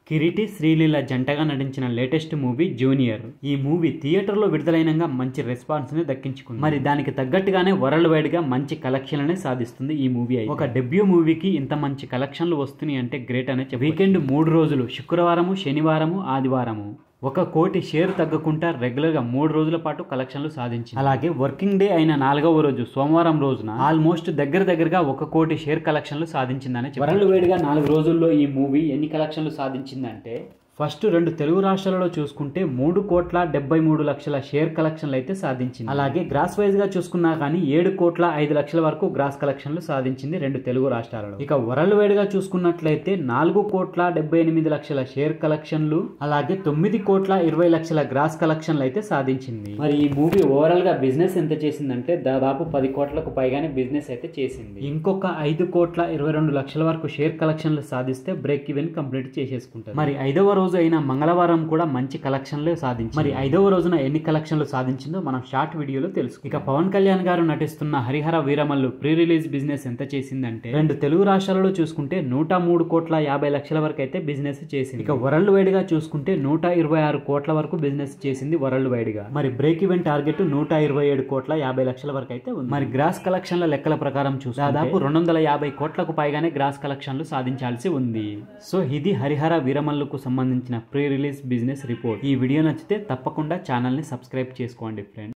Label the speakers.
Speaker 1: కిరీటి శ్రీలీల జంటగా నటించిన latest movie junior. ఈ మూవీ థియేటర్లో విడుదలైనంగా మంచి రెస్పాన్స్ ని దక్కించుకుంది. మరి దానికి తగ్గట్టుగానే వరల్డ్ వైడ్ గా మంచి కలెక్షన్లనే సాధిస్తుంది ఈ మూవీ. ఒక డెబ్యూ మూవీకి ఇంత మంచి కలెక్షన్లు వస్తున్నాయి అంటే గ్రేట్ అనే చెప్పాలి. వీకెండ్ 3 రోజులు శుక్రవారము, శనివారము, ఆదివారము 1 కోటి షేర్ తగ్గకుండా రెగ్యులర్ గా 3 రోజుల పాటు కలెక్షన్లు సాధించింది. అలాగే వర్కింగ్ డే అయిన 4వ రోజు సోమవారం రోజున ఆల్మోస్ట్ దగ్గరగా 1 కోటి షేర్ కలెక్షన్లు సాధించిందని చెప్పారు. వరల్డ్ వైడ్ గా 4 రోజుల్లో ఈ మూవీ ఎన్ని కలెక్షన్లు సాధించిందంటే ఫస్ట్ 2 తెలుగు రాష్ట్రాలలో చూసుకుంటే 3,73,00,000 షేర్ కలెక్షన్లు అయితే సాధించింది. అలాగే గ్రాస్ వైజ్ గా చూసుకున్నా కానీ 7,05,00,000 వరకు గ్రాస్ కలెక్షన్లు సాధించింది 2 తెలుగు రాష్ట్రాలలో. ఇక వరల్డ్ వైడ్ గా చూసుకున్నట్లయితే 4,78,00,000 షేర్ కలెక్షన్లు, అలాగే 9,20,00,000 గ్రాస్ కలెక్షన్లు అయితే సాధించింది. మరి ఈ మూవీ ఓవరాల్ గా బిజినెస్ ఎంత చేసిందంటే దాదాపు 10 కోట్లకు పైగానే బిజినెస్ అయితే చేసింది. ఇంకొక 5,22,00,000 వరకు షేర్ కలెక్షన్లు సాధిస్తే బ్రేక్ ఈవెన్ కంప్లీట్ చేసేసుకుంటారు. మరి 5వ రోజు అయిన మంగళవారం కూడా మంచి కలెక్షన్లే సాధించింది. మరి 5వ రోజున ఎన్ని కలెక్షన్లు సాధించిందో మనం షార్ట్ వీడియోలో తెలుసు. ఇక పవన్ కళ్యాణ్ గారు నటిస్తున్న Harihara Veeramallu pre release business ఎంత చేసిందంటే 2 తెలుగు రాష్ట్రాలలో చూసుకుంటే 103,50,00,000 వరకు అయితే బిజినెస్ చేసింది. ఇక వరల్డ్ వైడ్ గా చూసుకుంటే 126 కోట్ల వరకు బిజినెస్ చేసింది వరల్డ్ వైడ్ గా. మరి బ్రేక్ ఈవెన్ టార్గెట్ 127,50,00,000 వరకు అయితే ఉంది. మరి గ్రాస్ కలెక్షన్ల లెక్కల ప్రకారం చూస్తే దాదాపు 250 కోట్లకు పైగానే గ్రాస్ కలెక్షన్లు సాధించాల్సి ఉంది. సో ఇది హరిహర వీరమల్లుకు సంబంధించిన ప్రీ రిలీజ్ బిజినెస్ రిపోర్ట్. ఈ వీడియో నచ్చితే తప్పకుండా ఛానల్ ని సబ్స్క్రైబ్ చేసుకోండి ఫ్రెండ్స్.